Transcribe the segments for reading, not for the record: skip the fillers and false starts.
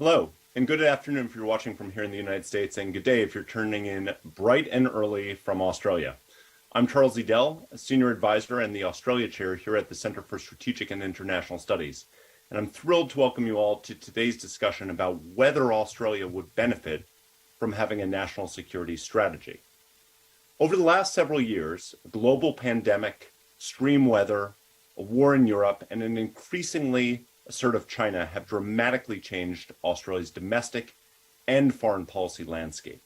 Hello, and good afternoon if you're watching from here in the United States, and good day if you're turning in bright and early from Australia. I'm Charles Edel, a Senior Advisor and the Australia Chair here at the Center for Strategic and International Studies, and I'm thrilled to welcome you all to today's discussion about whether Australia would benefit from having a national security strategy. Over the last several years, a global pandemic, extreme weather, a war in Europe, and an increasingly assertive China have dramatically changed Australia's domestic and foreign policy landscape.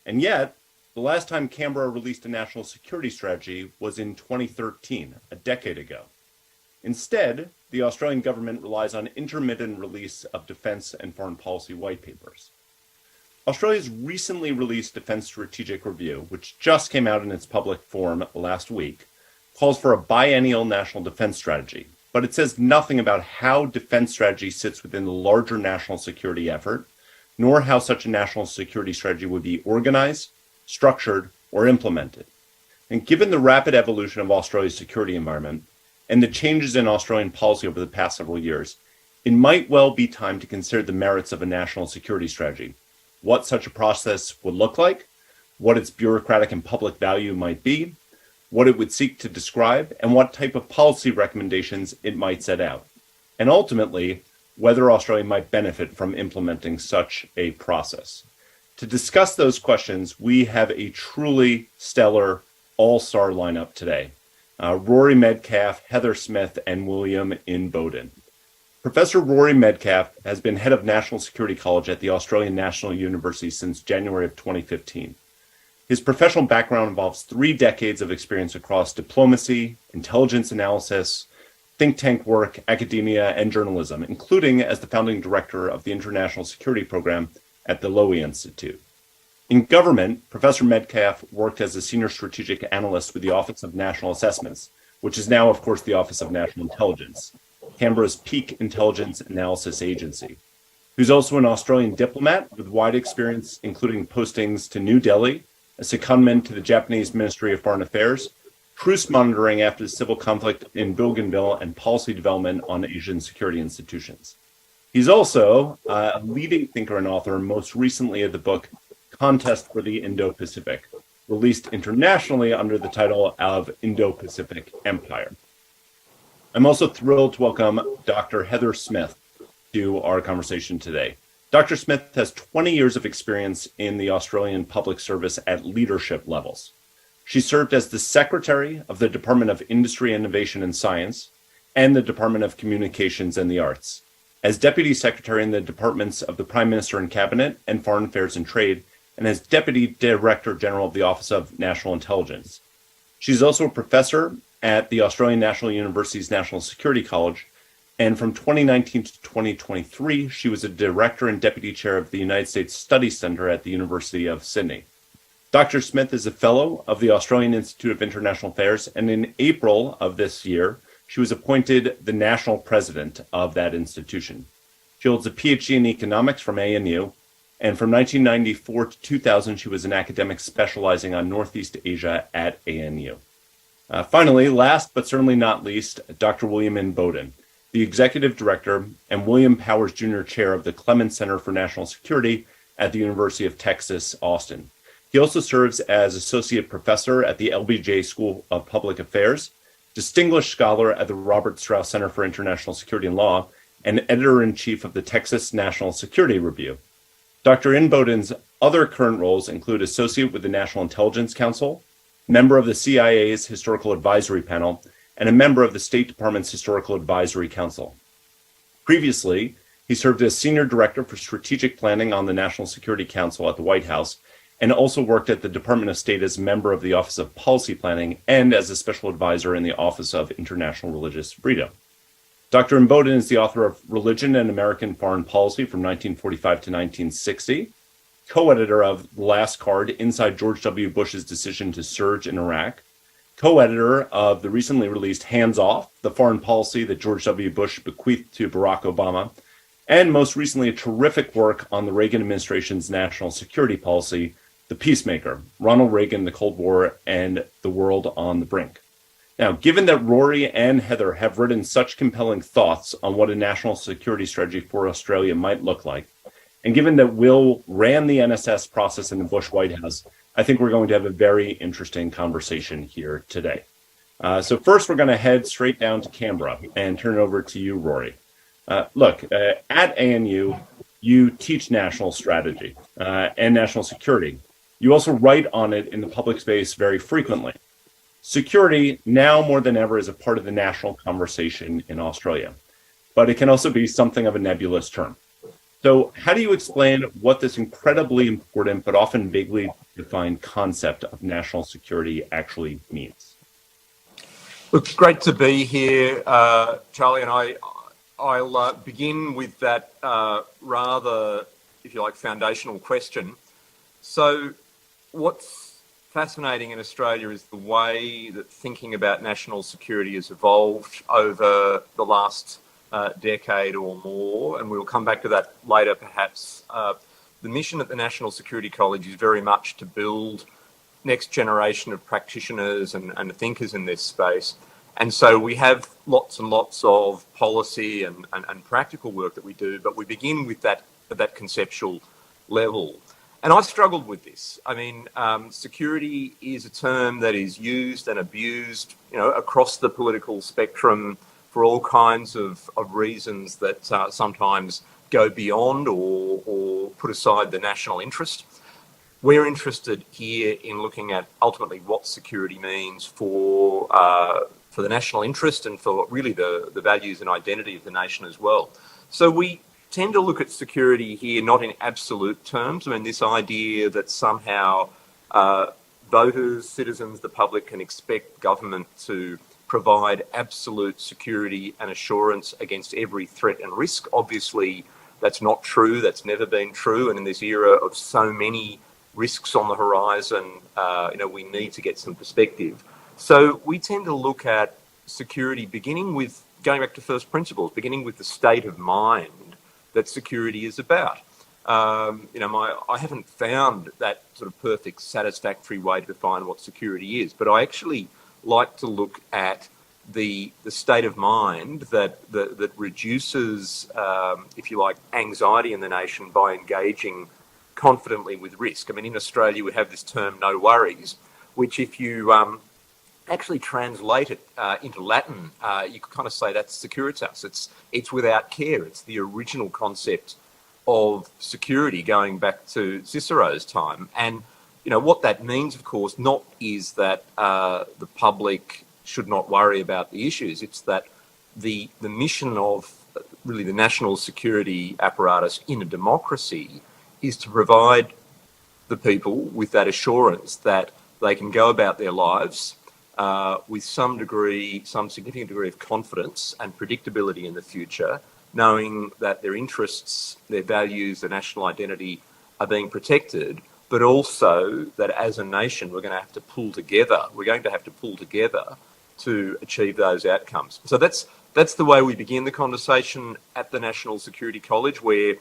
And yet, the last time Canberra released a national security strategy was in 2013, a decade ago. Instead, the Australian government relies on intermittent release of defense and foreign policy white papers. Australia's recently released Defense Strategic Review, which just came out in its public form last week, calls for a biennial national defense strategy, but it says nothing about how defense strategy sits within the larger national security effort, nor how such a national security strategy would be organized, structured, or implemented. And given the rapid evolution of Australia's security environment and the changes in Australian policy over the past several years, it might well be time to consider the merits of a national security strategy, what such a process would look like, what its bureaucratic and public value might be, what it would seek to describe, and what type of policy recommendations it might set out, and ultimately, whether Australia might benefit from implementing such a process. To discuss those questions, we have a truly stellar all-star lineup today. Rory Medcalf, Heather Smith, and William Bowden. Professor Rory Medcalf has been head of National Security College at the Australian National University since January of 2015. His professional background involves 3 decades of experience across diplomacy, intelligence analysis, think tank work, academia, and journalism, including as the founding director of the International Security Program at the Lowy Institute. In government, Professor Medcalf worked as a senior strategic analyst with the Office of National Assessments, which is now, of course, the Office of National Intelligence, Canberra's peak intelligence analysis agency. He's also an Australian diplomat with wide experience, including postings to New Delhi, a secondment to the Japanese Ministry of Foreign Affairs, truce monitoring after the civil conflict in Bougainville, and policy development on Asian security institutions. He's also a leading thinker and author, most recently of the book Contest for the Indo-Pacific, released internationally under the title of Indo-Pacific Empire. I'm also thrilled to welcome Dr. Heather Smith to our conversation today. Dr. Smith has 20 years of experience in the Australian public service at leadership levels. She served as the Secretary of the Department of Industry, Innovation and Science and the Department of Communications and the Arts, as Deputy Secretary in the Departments of the Prime Minister and Cabinet and Foreign Affairs and Trade, and as Deputy Director General of the Office of National Intelligence. She's also a professor at the Australian National University's National Security College, and from 2019 to 2023, she was a director and deputy chair of the United States Study Center at the University of Sydney. Dr. Smith is a fellow of the Australian Institute of International Affairs, and in April of this year, she was appointed the national president of that institution. She holds a PhD in economics from ANU, and from 1994 to 2000, she was an academic specializing on Northeast Asia at ANU. Finally, last but certainly not least, Dr. William Bowden, the Executive Director and William Powers Jr. Chair of the Clements Center for National Security at the University of Texas, Austin. He also serves as Associate Professor at the LBJ School of Public Affairs, Distinguished Scholar at the Robert Strauss Center for International Security and Law, and Editor-in-Chief of the Texas National Security Review. Dr. Bowden's other current roles include Associate with the National Intelligence Council, member of the CIA's Historical Advisory Panel, and a member of the State Department's Historical Advisory Council. Previously, he served as Senior Director for Strategic Planning on the National Security Council at the White House, and also worked at the Department of State as a member of the Office of Policy Planning and as a Special Advisor in the Office of International Religious Freedom. Dr. Bowden is the author of Religion and American Foreign Policy from 1945 to 1960, co-editor of The Last Card, Inside George W. Bush's Decision to Surge in Iraq, co-editor of the recently released Hands Off, the foreign policy that George W. Bush bequeathed to Barack Obama, and most recently a terrific work on the Reagan administration's national security policy, The Peacemaker, Ronald Reagan, the Cold War, and the World on the Brink. Now, given that Rory and Heather have written such compelling thoughts on what a national security strategy for Australia might look like, And given that Will ran the NSS process in the Bush White House, I think we're going to have a very interesting conversation here today. So first, we're going to head straight down to Canberra and turn it over to you, Rory. At ANU, you teach national strategy and national security. You also write on it in the public space very frequently. Security, now more than ever, is a part of the national conversation in Australia, but it can also be something of a nebulous term. So how do you explain what this incredibly important but often vaguely defined concept of national security actually means? Look, great to be here, Charlie, and I'll begin with that rather, if you like, foundational question. So what's fascinating in Australia is the way that thinking about national security has evolved over the last decade or more, and we'll come back to that later perhaps. The mission at the National Security College is very much to build next generation of practitioners and thinkers in this space. And so we have lots and lots of policy and practical work that we do, but we begin with that at that conceptual level. And I struggled with this. I mean, security is a term that is used and abused, across the political spectrum for all kinds of reasons that sometimes go beyond or put aside the national interest. We're interested here in looking at ultimately what security means for the national interest and for really the values and identity of the nation as well. So we tend to look at security here not in absolute terms. I mean, this idea that somehow voters, citizens, the public can expect government to provide absolute security and assurance against every threat and risk. Obviously, that's not true. That's never been true. And in this era of so many risks on the horizon, we need to get some perspective. So we tend to look at security beginning with, going back to first principles, beginning with the state of mind that security is about. I haven't found that sort of perfect, satisfactory way to define what security is, but I actually like to look at the state of mind that reduces, if you like, anxiety in the nation by engaging confidently with risk. I mean, in Australia, we have this term "no worries," which if you actually translate it into Latin, you could kind of say that's securitas. It's without care. It's the original concept of security going back to Cicero's time. And, what that means, of course, not is that the public should not worry about the issues. It's that the mission of really the national security apparatus in a democracy is to provide the people with that assurance that they can go about their lives with some significant degree of confidence and predictability in the future, knowing that their interests, their values, their national identity are being protected, but also that as a nation we're going to have to pull together. We're going to have to pull together to achieve those outcomes. So that's the way we begin the conversation at the National Security College, where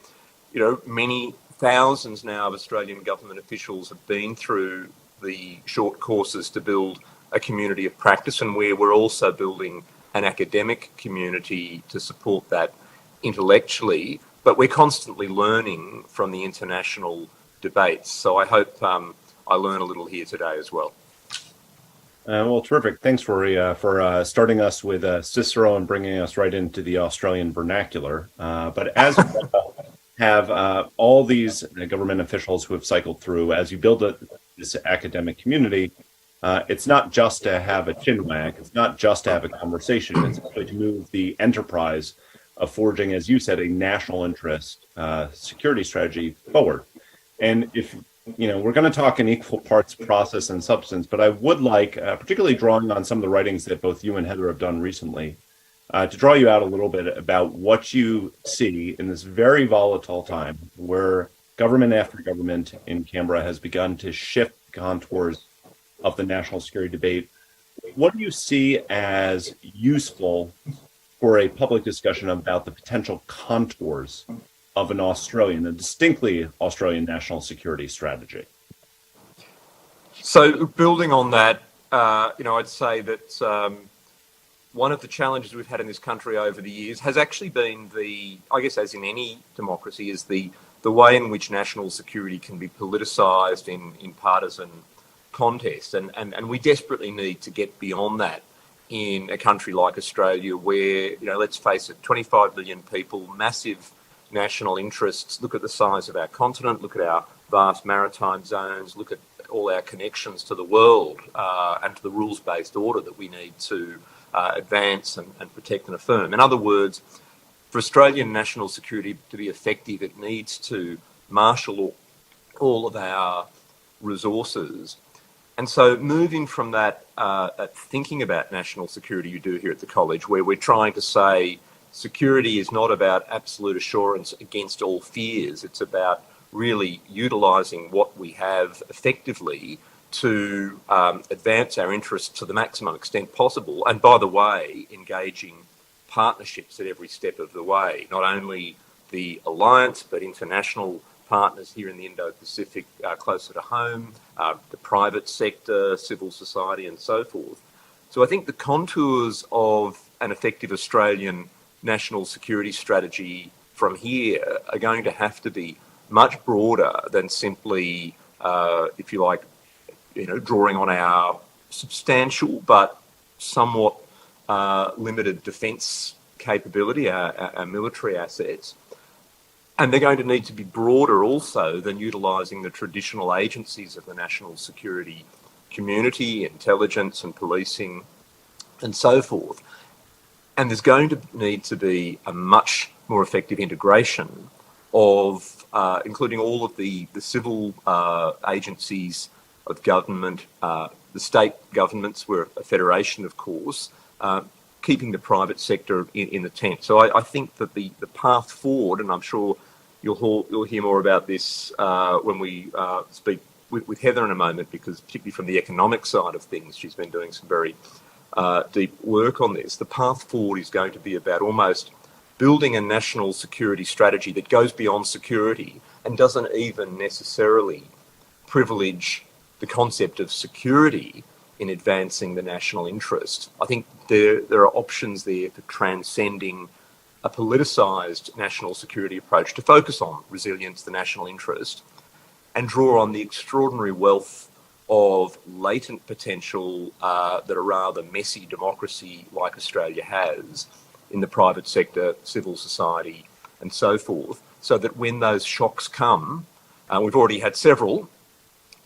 many thousands now of Australian government officials have been through the short courses to build a community of practice, and where we're also building an academic community to support that intellectually, but we're constantly learning from the international debates. So I hope I learn a little here today as well. Well, terrific. Thanks, Rory, for starting us with Cicero and bringing us right into the Australian vernacular. But as you have all these government officials who have cycled through, as you build this academic community, it's not just to have a chinwag, it's not just to have a conversation, it's actually to move the enterprise of forging, as you said, a national interest security strategy forward. And if we're going to talk in equal parts process and substance, but I would like, particularly drawing on some of the writings that both you and Heather have done recently, to draw you out a little bit about what you see in this very volatile time where government after government in Canberra has begun to shift contours of the national security debate. What do you see as useful for a public discussion about the potential contours of an Australian, a distinctly Australian national security strategy? So building on that, I'd say that one of the challenges we've had in this country over the years has actually been I guess as in any democracy, is the the way in which national security can be politicised in partisan contests. And we desperately need to get beyond that in a country like Australia where, let's face it, 25 million people, massive national interests. Look at the size of our continent, look at our vast maritime zones, look at all our connections to the world and to the rules-based order that we need to advance and protect and affirm. In other words, for Australian national security to be effective, it needs to marshal all of our resources. And so moving from that thinking about national security you do here at the college, where we're trying to say security is not about absolute assurance against all fears, it's about really utilising what we have effectively to advance our interests to the maximum extent possible. And by the way, engaging partnerships at every step of the way, not only the alliance, but international partners here in the Indo-Pacific closer to home, the private sector, civil society and so forth. So I think the contours of an effective Australian national security strategy from here are going to have to be much broader than simply, if you like, drawing on our substantial but somewhat limited defence capability, our military assets. And they're going to need to be broader also than utilising the traditional agencies of the national security community, intelligence and policing and so forth. And there's going to need to be a much more effective integration of, including all of the civil agencies of government, the state governments, we're a federation of course, keeping the private sector in the tent. So I think that the path forward, and I'm sure you'll hear more about this when we speak with Heather in a moment, because particularly from the economic side of things, she's been doing some very deep work on this. The path forward is going to be about almost building a national security strategy that goes beyond security and doesn't even necessarily privilege the concept of security in advancing the national interest. I think there are options there for transcending a politicised national security approach to focus on resilience, the national interest, and draw on the extraordinary wealth of latent potential that a rather messy democracy like Australia has in the private sector, civil society, and so forth, so that when those shocks come, we've already had several.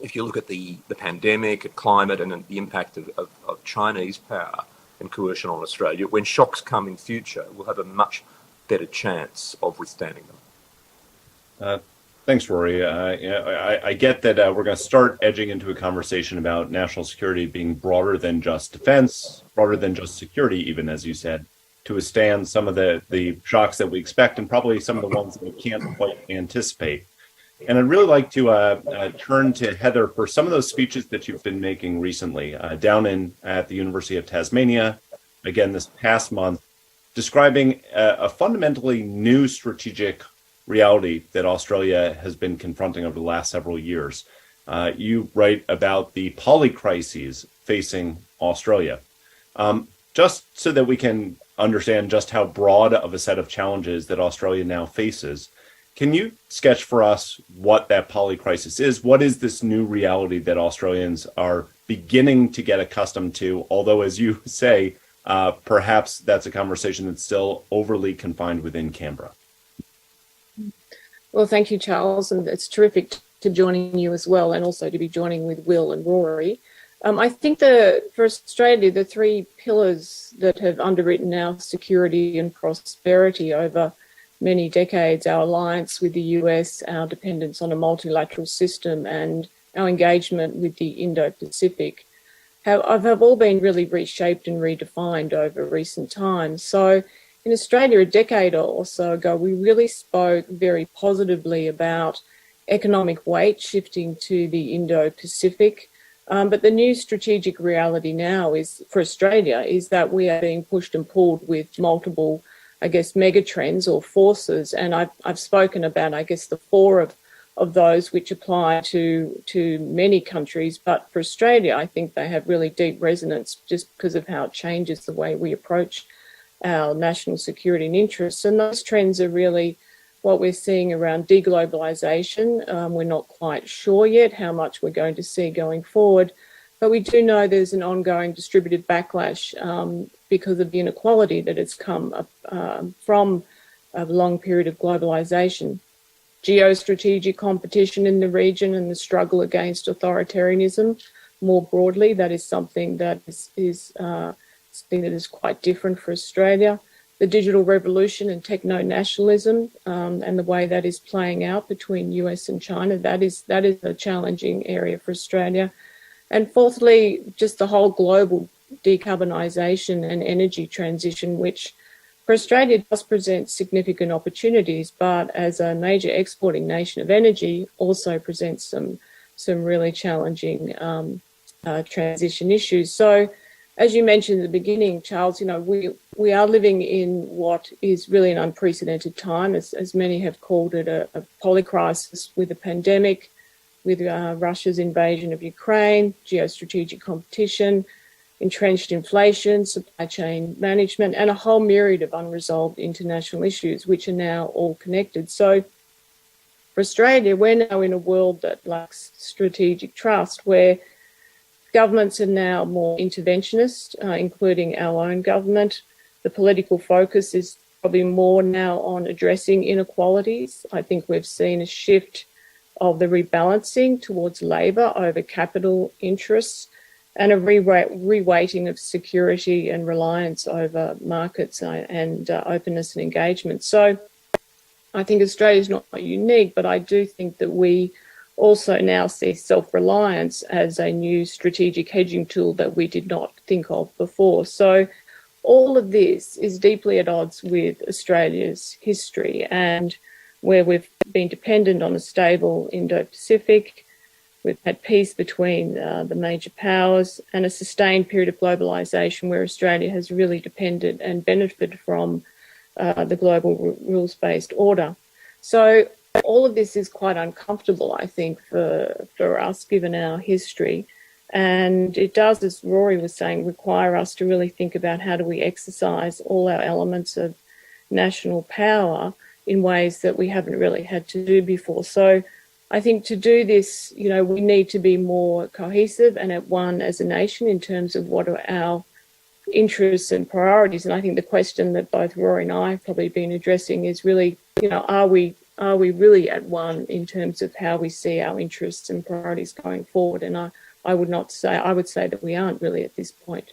If you look at the pandemic, at climate, and the impact of Chinese power and coercion on Australia, when shocks come in future, we'll have a much better chance of withstanding them. Thanks, Rory. I get that we're going to start edging into a conversation about national security being broader than just defense, broader than just security, even as you said, to withstand some of the shocks that we expect and probably some of the ones that we can't quite anticipate. And I'd really like to turn to Heather for some of those speeches that you've been making recently down at the University of Tasmania, again this past month, describing a fundamentally new strategic reality that Australia has been confronting over the last several years. You write about the polycrises facing Australia. Just so that we can understand just how broad of a set of challenges that Australia now faces, can you sketch for us what that polycrisis is? What is this new reality that Australians are beginning to get accustomed to? Although, as you say, perhaps that's a conversation that's still overly confined within Canberra. Well, thank you, Charles, and it's terrific to joining you as well, and also to be joining with Will and Rory. I think for Australia, the three pillars that have underwritten our security and prosperity over many decades, our alliance with the US, our dependence on a multilateral system, and our engagement with the Indo-Pacific, have all been really reshaped and redefined over recent times. So in Australia, a decade or so ago, we really spoke very positively about economic weight shifting to the Indo-Pacific. But the new strategic reality now is for Australia is that we are being pushed and pulled with multiple, I guess, mega trends or forces. And I've spoken about, I guess, the four of those which apply to many countries. But for Australia, I think they have really deep resonance just because of how it changes the way we approach our national security and interests. And those trends are really what we're seeing around deglobalization. We're not quite sure yet how much we're going to see going forward, but we do know there's an ongoing distributed backlash because of the inequality that has come from a long period of globalization. Geostrategic competition in the region and the struggle against authoritarianism more broadly, that is something that is quite different for Australia. The digital revolution and techno-nationalism and the way that is playing out between US and China, that is a challenging area for Australia. And fourthly, just the whole global decarbonisation and energy transition, which for Australia does present significant opportunities, but as a major exporting nation of energy also presents some really challenging transition issues. So, as you mentioned at the beginning, Charles, we are living in what is really an unprecedented time, as many have called it, a polycrisis with a pandemic, with Russia's invasion of Ukraine, geostrategic competition, entrenched inflation, supply chain management, and a whole myriad of unresolved international issues, which are now all connected. So for Australia, we're now in a world that lacks strategic trust, where governments are now more interventionist, including our own government. The political focus is probably more now on addressing inequalities. I think we've seen a shift of the rebalancing towards labour over capital interests, and a reweighting of security and reliance over markets and openness and engagement. So I think Australia is not unique, but I do think that we also now see self-reliance as a new strategic hedging tool that we did not think of before. So all of this is deeply at odds with Australia's history, and where we've been dependent on a stable Indo-Pacific. We've had peace between the major powers and a sustained period of globalisation where Australia has really depended and benefited from the global rules-based order. So all of this is quite uncomfortable, I think, for us, given our history. And it does, as Rory was saying, require us to really think about how do we exercise all our elements of national power in ways that we haven't really had to do before. So I think to do this, we need to be more cohesive and at one as a nation in terms of what are our interests and priorities. And I think the question that both Rory and I have probably been addressing is really, are we really at one in terms of how we see our interests and priorities going forward? And I would say that we aren't really at this point.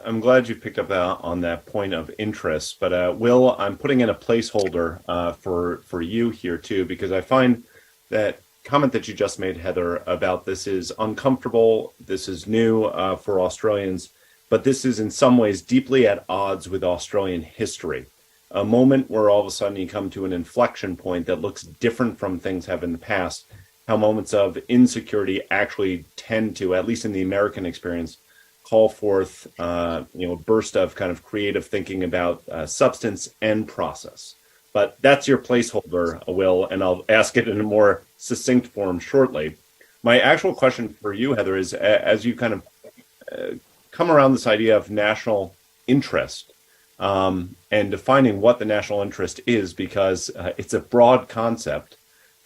I'm glad you picked up on that point of interest, but Will, I'm putting in a placeholder for you here too, because I find that comment that you just made, Heather, about this is uncomfortable, this is new for Australians, but this is in some ways deeply at odds with Australian history. A moment where all of a sudden you come to an inflection point that looks different from things have in the past, how moments of insecurity actually tend to, at least in the American experience, call forth a burst of kind of creative thinking about substance and process. But that's your placeholder, Will, and I'll ask it in a more succinct form shortly. My actual question for you, Heather, is as you kind of come around this idea of national interest and defining what the national interest is, because it's a broad concept.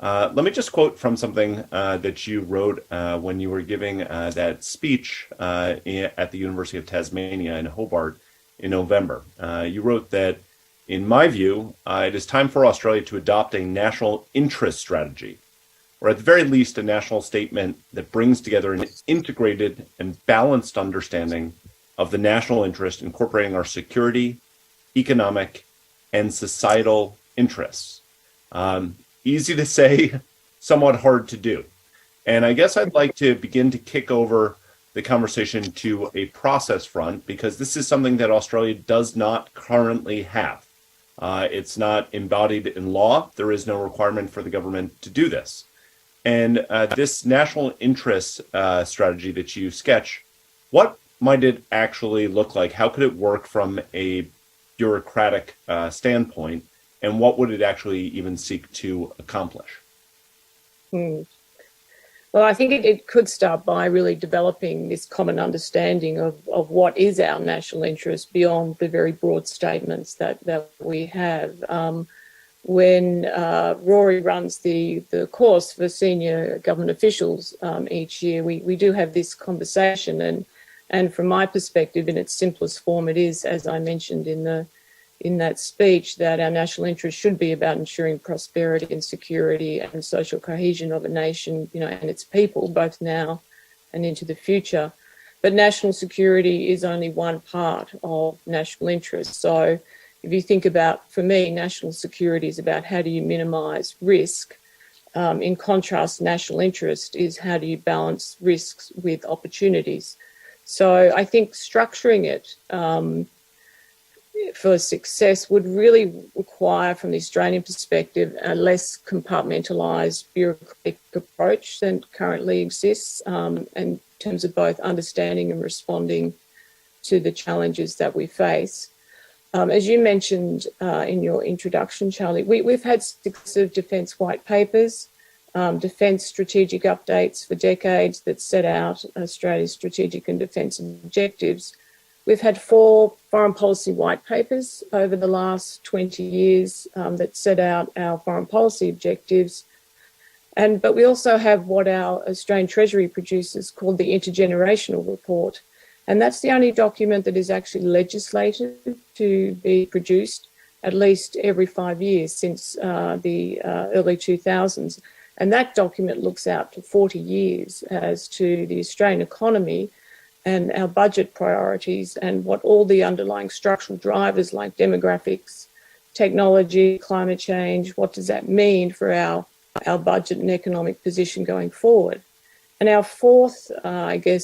Let me just quote from something that you wrote when you were giving that speech at the University of Tasmania in Hobart in November. You wrote that, in my view, it is time for Australia to adopt a national interest strategy, or at the very least a national statement that brings together an integrated and balanced understanding of the national interest, incorporating our security, economic, and societal interests. Easy to say, somewhat hard to do. And I guess I'd like to begin to kick over the conversation to a process front, because this is something that Australia does not currently have. It's not embodied in law. There is no requirement for the government to do this. And this national interest strategy that you sketch, what might it actually look like? How could it work from a bureaucratic standpoint? And what would it actually even seek to accomplish? Well, Well, I think it could start by really developing this common understanding of what is our national interest beyond the very broad statements that we have. When Rory runs the course for senior government officials each year, we do have this conversation, and from my perspective, in its simplest form, it is, as I mentioned in that speech, that our national interest should be about ensuring prosperity and security and social cohesion of a nation, and its people, both now and into the future. But national security is only one part of national interest. So if you think about, for me, national security is about how do you minimise risk. In contrast, national interest is how do you balance risks with opportunities. So I think structuring it for success would really require, from the Australian perspective, a less compartmentalised bureaucratic approach than currently exists in terms of both understanding and responding to the challenges that we face. As you mentioned in your introduction, Charlie, we've had successive defence white papers, defence strategic updates for decades that set out Australia's strategic and defence objectives. We've had 4 foreign policy white papers over the last 20 years that set out our foreign policy objectives. But we also have what our Australian Treasury produces called the Intergenerational Report. And that's the only document that is actually legislated to be produced at least every 5 years since the early 2000s. And that document looks out to 40 years as to the Australian economy and our budget priorities and what all the underlying structural drivers like demographics, technology, climate change, what does that mean for our budget and economic position going forward. And our 4th,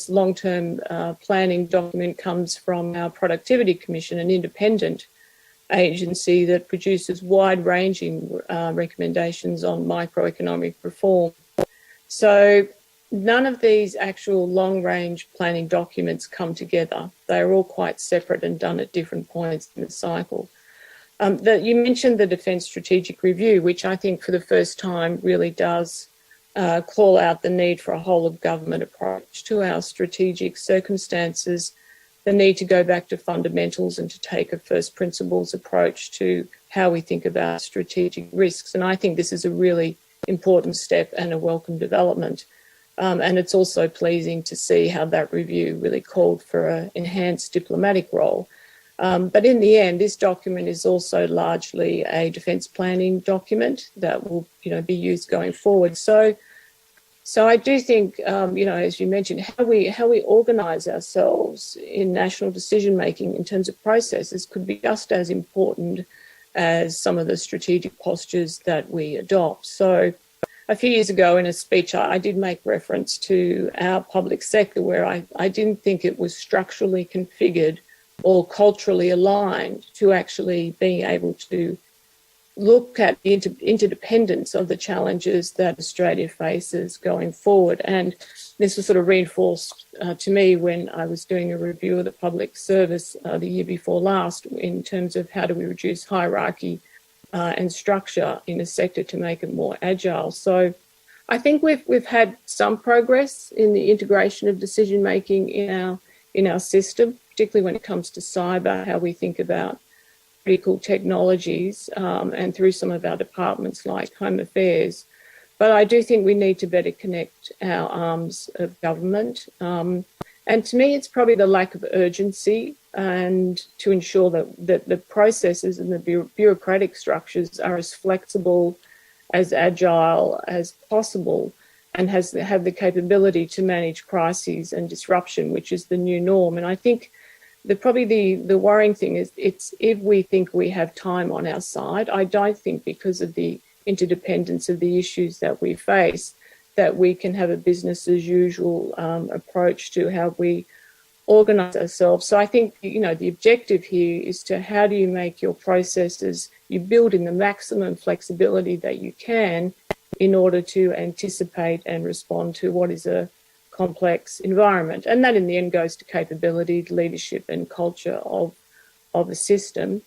long-term planning document comes from our Productivity Commission, an independent agency that produces wide-ranging recommendations on microeconomic reform. So none of these actual long-range planning documents come together. They are all quite separate and done at different points in the cycle. You mentioned the Defence Strategic Review, which I think for the first time really does call out the need for a whole-of-government approach to our strategic circumstances, the need to go back to fundamentals and to take a first principles approach to how we think about strategic risks. And I think this is a really important step and a welcome development. And it's also pleasing to see how that review really called for an enhanced diplomatic role. But in the end, this document is also largely a defence planning document that will, be used going forward. So I do think, as you mentioned, how we organise ourselves in national decision making in terms of processes could be just as important as some of the strategic postures that we adopt. So a few years ago in a speech, I did make reference to our public sector where I didn't think it was structurally configured or culturally aligned to actually being able to look at the interdependence of the challenges that Australia faces going forward. And this was sort of reinforced to me when I was doing a review of the public service the year before last in terms of how do we reduce hierarchy and structure in a sector to make it more agile. So I think we've had some progress in the integration of decision making in our system, particularly when it comes to cyber, how we think about critical technologies, and through some of our departments like Home Affairs. But I do think we need to better connect our arms of government. And to me, it's probably the lack of urgency and to ensure that the processes and the bureaucratic structures are as flexible, as agile as possible, and have the capability to manage crises and disruption, which is the new norm. And I think probably the worrying thing is it's if we think we have time on our side. I don't think because of the interdependence of the issues that we face that we can have a business as usual approach to how we organise ourselves. So I think, the objective here is to how do you make your processes, you build in the maximum flexibility that you can in order to anticipate and respond to what is a complex environment. And that in the end goes to capability, leadership and culture of a system.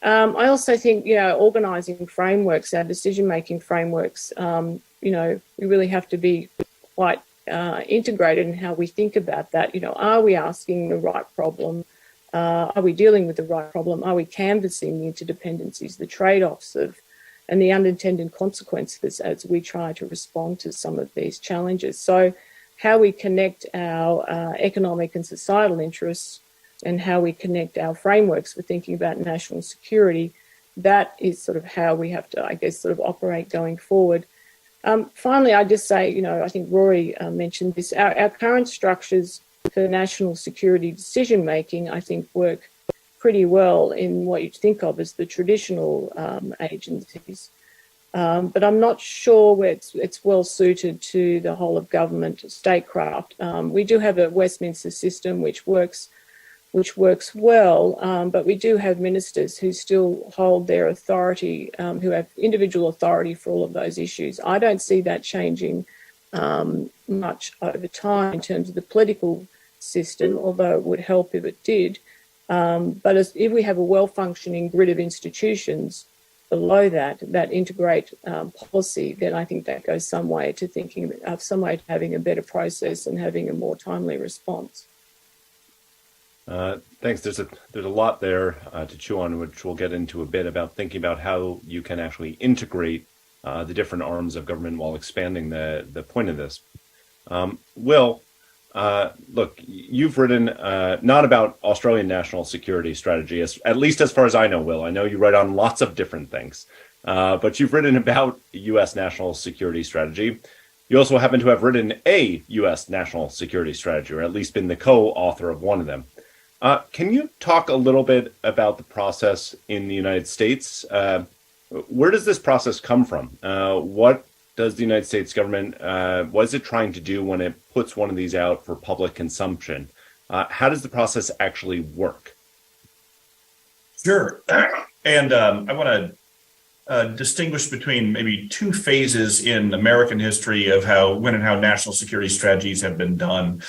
I also think, organising frameworks, our decision-making frameworks, we really have to be quite integrated in how we think about that. You know, are we asking the right problem? Are we dealing with the right problem? Are we canvassing the interdependencies, the trade-offs of, and the unintended consequences as we try to respond to some of these challenges? So how we connect our economic and societal interests and how we connect our frameworks for thinking about national security, that is sort of how we have to, I guess, sort of operate going forward. Finally, I just say, you know, I think Rory mentioned this, our current structures for national security decision-making, I think, work pretty well in what you'd think of as the traditional agencies. But I'm not sure where it's well suited to the whole of government statecraft. We do have a Westminster system which works well, but we do have ministers who still hold their authority, who have individual authority for all of those issues. I don't see that changing much over time in terms of the political system, although it would help if it did. But if we have a well-functioning grid of institutions below that integrate policy, then I think that goes some way to thinking of some way to having a better process and having a more timely response. Thanks. There's a lot there to chew on, which we'll get into a bit about thinking about how you can actually integrate the different arms of government while expanding the point of this. Will, look, you've written not about Australian national security strategy, at least as far as I know, Will. I know you write on lots of different things, but you've written about U.S. national security strategy. You also happen to have written a U.S. national security strategy, or at least been the co-author of one of them. Can you talk a little bit about the process in the United States? Where does this process come from? What does the United States government, what is it trying to do when it puts one of these out for public consumption? How does the process actually work? Sure. And I want to distinguish between maybe two phases in American history of when and how national security strategies have been done.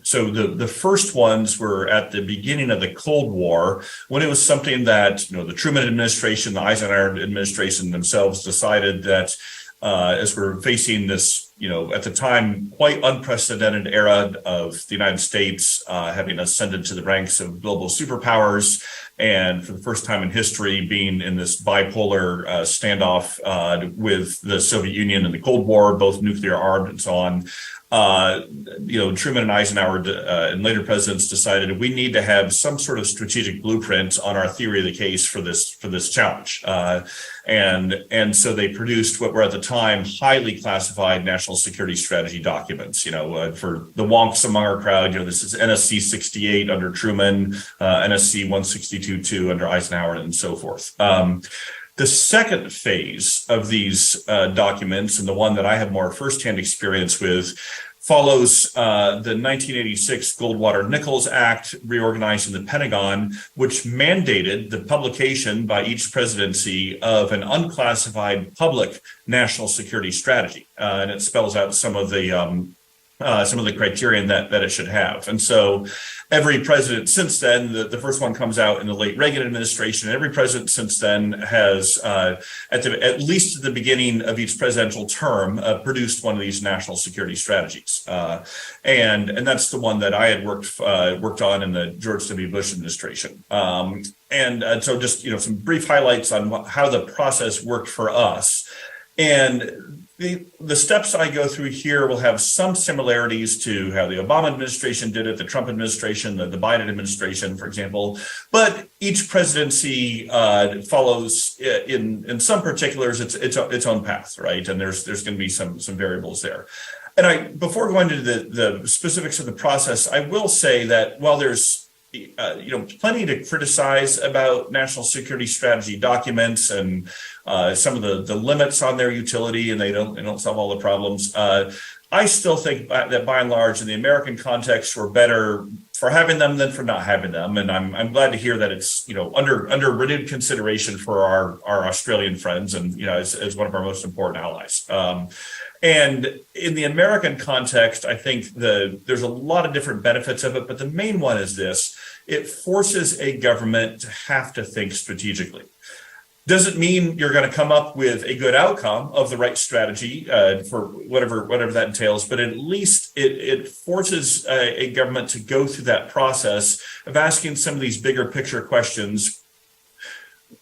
So the first ones were at the beginning of the Cold War, when it was something that, the Truman administration, the Eisenhower administration themselves decided that as we're facing this, at the time, quite unprecedented era of the United States having ascended to the ranks of global superpowers, and for the first time in history being in this bipolar standoff with the Soviet Union and the Cold War, both nuclear armed and so on. Truman and Eisenhower and later presidents decided we need to have some sort of strategic blueprint on our theory of the case for this challenge. And so they produced what were at the time highly classified national security strategy documents. For the wonks among our crowd, this is NSC 68 under Truman, NSC 162-2 under Eisenhower, and so forth. The second phase of these documents, and the one that I have more firsthand experience with, follows the 1986 Goldwater-Nichols Act, reorganizing the Pentagon, which mandated the publication by each presidency of an unclassified public national security strategy. And it spells out some of the criterion that it should have. And so every president since then, the first one comes out in the late Reagan administration, every president since then has, at least at the beginning of each presidential term, produced one of these national security strategies. And that's the one that I had worked on in the George W. Bush administration. And so just, some brief highlights on how the process worked for us. And the steps I go through here will have some similarities to how the Obama administration did it, the Trump administration, the Biden administration, for example. But each presidency follows in some particulars its own path, right? And there's going to be some variables there. And before going into the specifics of the process, I will say that while there's plenty to criticize about national security strategy documents and some of the limits on their utility, and they don't solve all the problems. I still think that by and large, in the American context, we're better for having them than for not having them. And I'm glad to hear that it's under renewed consideration for our Australian friends and as one of our most important allies. And in the American context, I think there's a lot of different benefits of it, but the main one is this: it forces a government to have to think strategically. Doesn't mean you're going to come up with a good outcome of the right strategy for whatever that entails, but at least it forces a government to go through that process of asking some of these bigger picture questions.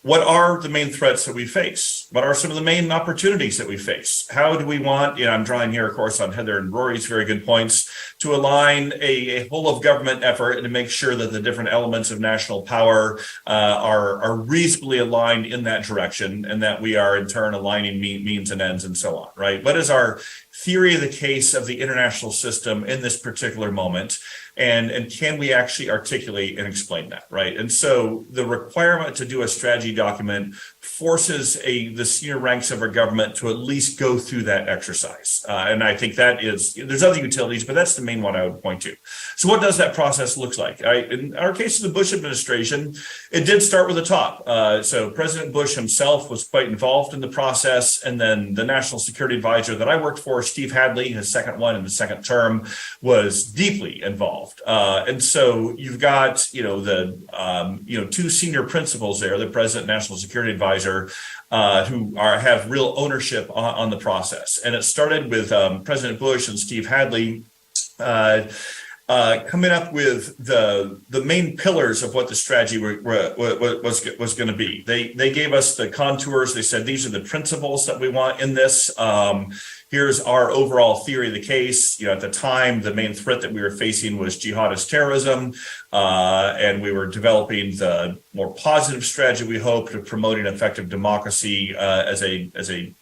What are the main threats that we face? What are some of the main opportunities that we face? How do we want, I'm drawing here, of course, on Heather and Rory's very good points, to align a whole of government effort and to make sure that the different elements of national power are reasonably aligned in that direction, and that we are in turn aligning means and ends and so on, right? What is our theory of the case of the international system in this particular moment? And can we actually articulate and explain that, right? And so the requirement to do a strategy document forces the senior ranks of our government to at least go through that exercise. And I think there's other utilities, but that's the main one I would point to. So what does that process look like? In our case, in the Bush administration, it did start with the top. So President Bush himself was quite involved in the process. And then the National Security Advisor that I worked for, Steve Hadley, his second one in the second term, was deeply involved. And so you've got, two senior principals there, the President, National Security Advisor, who have real ownership on the process. And it started with President Bush and Steve Hadley coming up with the main pillars of what the strategy was going to be. They gave us the contours. They said, these are the principles that we want in this. Here's our overall theory of the case. At the time, the main threat that we were facing was jihadist terrorism, and we were developing the more positive strategy, we hoped, of promoting effective democracy as a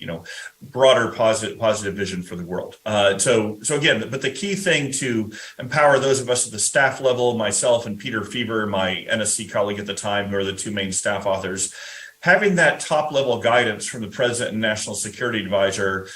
broader positive vision for the world. So again, but the key thing to empower those of us at the staff level, myself and Peter Fever, my NSC colleague at the time, who are the two main staff authors, having that top level guidance from the President and National Security Advisor,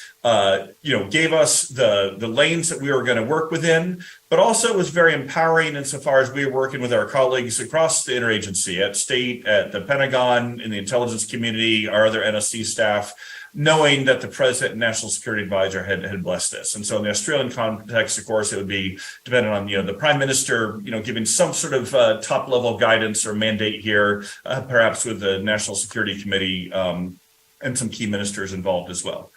gave us the lanes that we were going to work within, but also was very empowering insofar as we were working with our colleagues across the interagency, at state, at the Pentagon, in the intelligence community, our other NSC staff, knowing that the President and National Security Advisor had blessed this. And so in the Australian context, of course, it would be dependent on, the Prime Minister, giving some sort of top level guidance or mandate here, perhaps with the National Security Committee and some key ministers involved as well.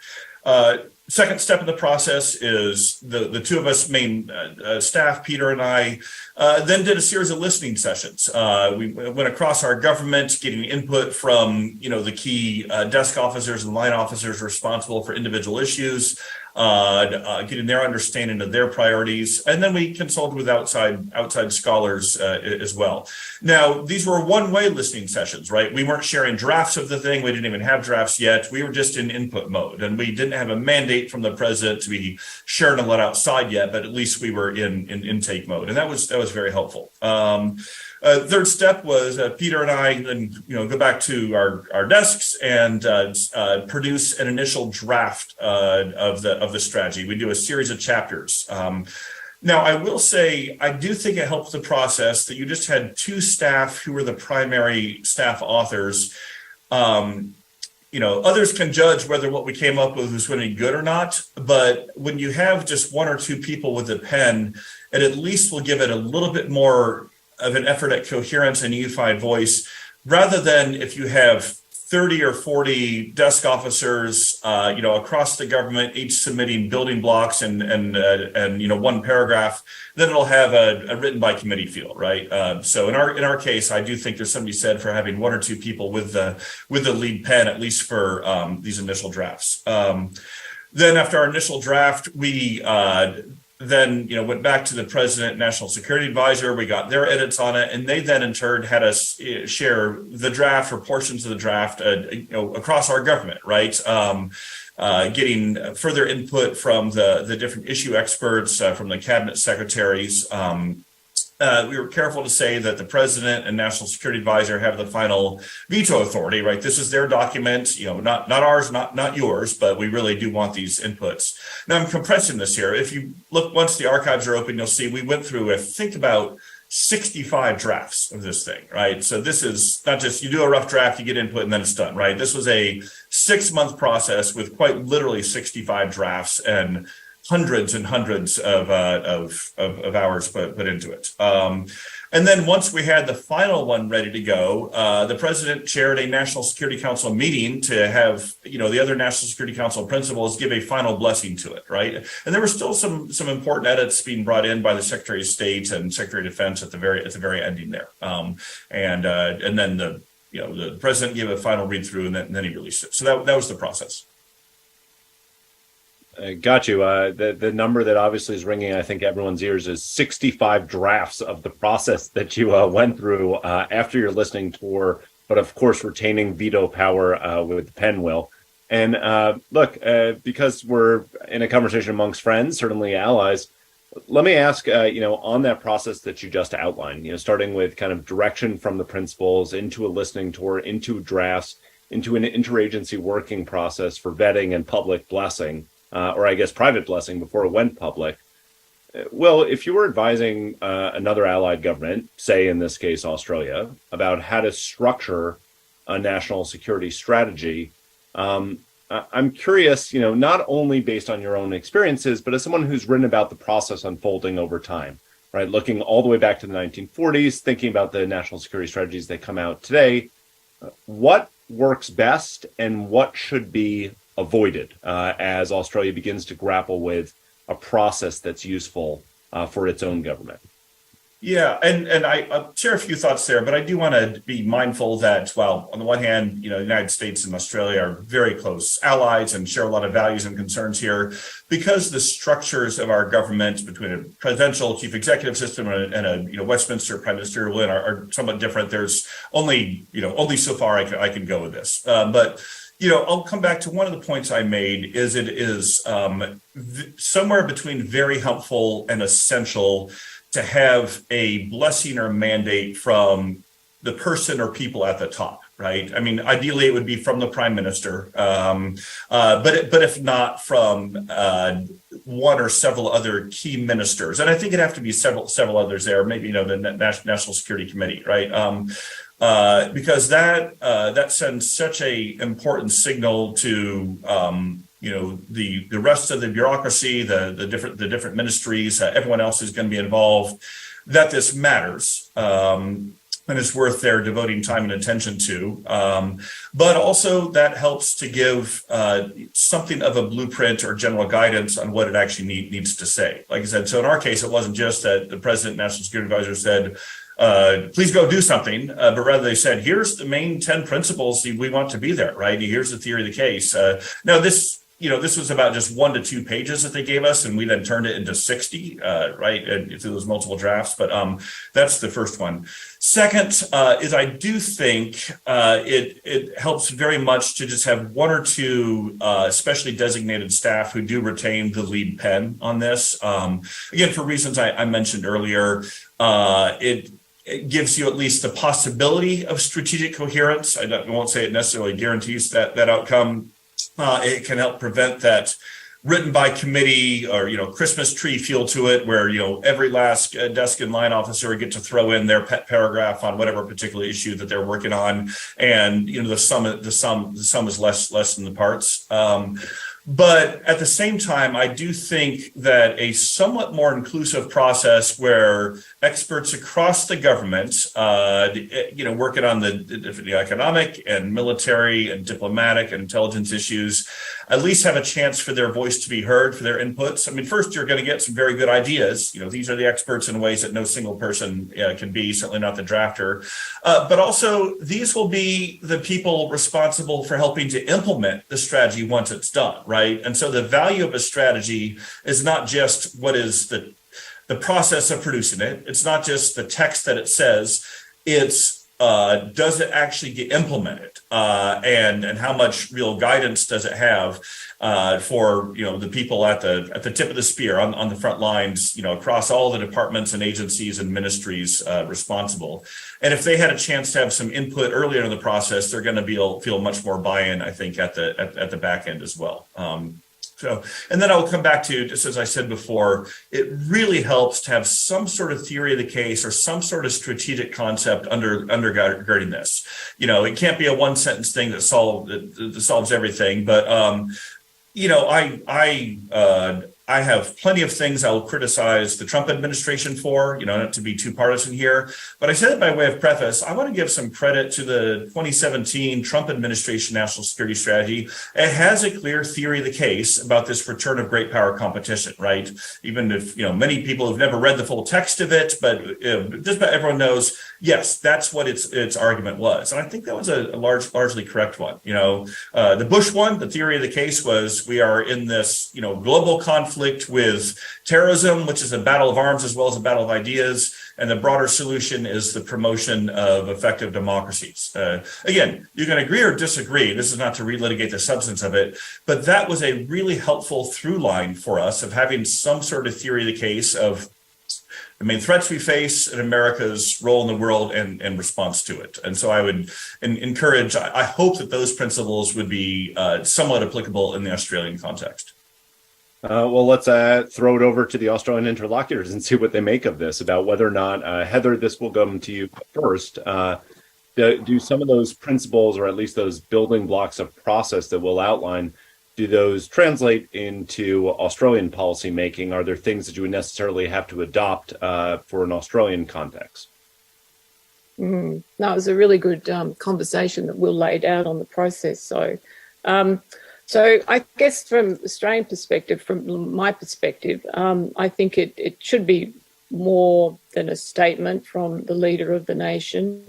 Second step in the process is the two of us main staff, Peter and I, then did a series of listening sessions. We went across our government, getting input from, the key desk officers and line officers responsible for individual issues, getting their understanding of their priorities. And then we consulted with outside scholars as well. Now, these were one-way listening sessions, right? We weren't sharing drafts of the thing. We didn't even have drafts yet. We were just in input mode, and we didn't have a mandate from the president to be shared and let outside yet, but at least we were in intake mode. And that was very helpful. Third step was Peter and I then go back to our desks and produce an initial draft of the strategy. We do a series of chapters. Now, I will say, I do think it helped the process that you just had two staff who were the primary staff authors. Others can judge whether what we came up with was any good or not. But when you have just one or two people with a pen, it at least will give it a little bit more of an effort at coherence and unified voice, rather than if you have 30 or 40 desk officers, across the government, each submitting building blocks and one paragraph, then it'll have a written by committee feel, right? So in our case, I do think there's something said for having one or two people with the lead pen, at least for these initial drafts. Then after our initial draft, we then went back to the President, National Security Advisor. We got their edits on it, and they then in turn had us share the draft or portions of the draft, across our government, right? Getting further input from the different issue experts, from the cabinet secretaries. We were careful to say that the President and National Security Advisor have the final veto authority, right? This is their document, not ours, not yours, but we really do want these inputs. Now I'm compressing this here. If you look, once the archives are open, you'll see we went through, I think, about 65 drafts of this thing, right? So this is not just you do a rough draft, you get input, and then it's done, right? This was a 6-month process with quite literally 65 drafts and hundreds and hundreds of hours put into it. And then once we had the final one ready to go, the president chaired a National Security Council meeting to have, the other National Security Council principals give a final blessing to it, right? And there were still some important edits being brought in by the Secretary of State and Secretary of Defense at the very ending there. And then the president gave a final read through, and then he released it. So that was the process. Got you. The number that obviously is ringing, I think, everyone's ears is 65 drafts of the process that you went through after your listening tour, but of course retaining veto power with the pen will. And look, because we're in a conversation amongst friends, certainly allies, let me ask, on that process that you just outlined, starting with kind of direction from the principals into a listening tour, into drafts, into an interagency working process for vetting and public blessing. Or I guess private blessing before it went public. Well, if you were advising another allied government, say in this case Australia, about how to structure a national security strategy, I'm curious, not only based on your own experiences, but as someone who's written about the process unfolding over time, right? Looking all the way back to the 1940s, thinking about the national security strategies that come out today, what works best and what should be avoided as Australia begins to grapple with a process that's useful for its own government? Yeah, and I'll share a few thoughts there, but I do want to be mindful that, well, on the one hand, the United States and Australia are very close allies and share a lot of values and concerns here. Because the structures of our government between a presidential chief executive system and a Westminster prime ministerial one are somewhat different. There's only so far I can go with this, but. I'll come back to one of the points I made is it is somewhere between very helpful and essential to have a blessing or mandate from the person or people at the top, right? I mean, ideally it would be from the prime minister, but if not from one or several other key ministers, and I think it'd have to be several others there, maybe the National Security Committee, right? Because that sends such a important signal to the rest of the bureaucracy, the different ministries, everyone else who's going to be involved, that this matters and it's worth their devoting time and attention to. But also that helps to give something of a blueprint or general guidance on what it actually needs to say. Like I said, so in our case, it wasn't just that the president, national security advisor said, please go do something, but rather they said, here's the main 10 principles we want to be there, right? Here's the theory of the case. Now this was about just 1 to 2 pages that they gave us, and we then turned it into 60, right, through those multiple drafts. But that's the first one. Second is I do think it helps very much to just have 1 or 2 specially designated staff who do retain the lead pen on this. Again, for reasons I mentioned earlier, it gives you at least the possibility of strategic coherence. I won't say it necessarily guarantees that outcome. It can help prevent that written by committee or, Christmas tree feel to it where, every last desk and line officer would get to throw in their pet paragraph on whatever particular issue that they're working on. And, the sum is less than the parts. But at the same time, I do think that a somewhat more inclusive process where experts across the government, working on the economic and military and diplomatic and intelligence issues, at least have a chance for their voice to be heard, for their inputs. I mean, first, you're going to get some very good ideas. These are the experts in ways that no single person can be, certainly not the drafter. But also, these will be the people responsible for helping to implement the strategy once it's done, right? And so the value of a strategy is not just what is the process of producing it. It's not just the text that it says. It's does it actually get implemented, and how much real guidance does it have for the people at the tip of the spear on the front lines, across all the departments and agencies and ministries responsible. And if they had a chance to have some input earlier in the process, they're going to feel much more buy-in, I think, at the back end as well. And then I'll come back to, just as I said before, it really helps to have some sort of theory of the case or some sort of strategic concept undergirding this. It can't be a one sentence thing that solves everything, but I I have plenty of things I'll criticize the Trump administration for, not to be too partisan here. But I said it by way of preface. I want to give some credit to the 2017 Trump administration national security strategy. It has a clear theory of the case about this return of great power competition, right? Even if, many people have never read the full text of it, but just about everyone knows, yes, that's what its argument was. And I think that was a largely correct one. The Bush one, the theory of the case was we are in this, global conflict with terrorism, which is a battle of arms as well as a battle of ideas. And the broader solution is the promotion of effective democracies. Again, you can agree or disagree. This is not to relitigate the substance of it, but that was a really helpful through line for us of having some sort of theory of the case of the main threats we face and America's role in the world and response to it. And so I would encourage, I hope that those principles would be somewhat applicable in the Australian context. Well, let's throw it over to the Australian interlocutors and see what they make of this, about whether or not, Heather, this will come to you first. Do some of those principles, or at least those building blocks of process that we'll outline, do those translate into Australian policy making? Are there things that you would necessarily have to adopt for an Australian context? No, it was a really good conversation that Will laid out on the process. So I guess from Australian perspective, from my perspective, I think it should be more than a statement from the leader of the nation,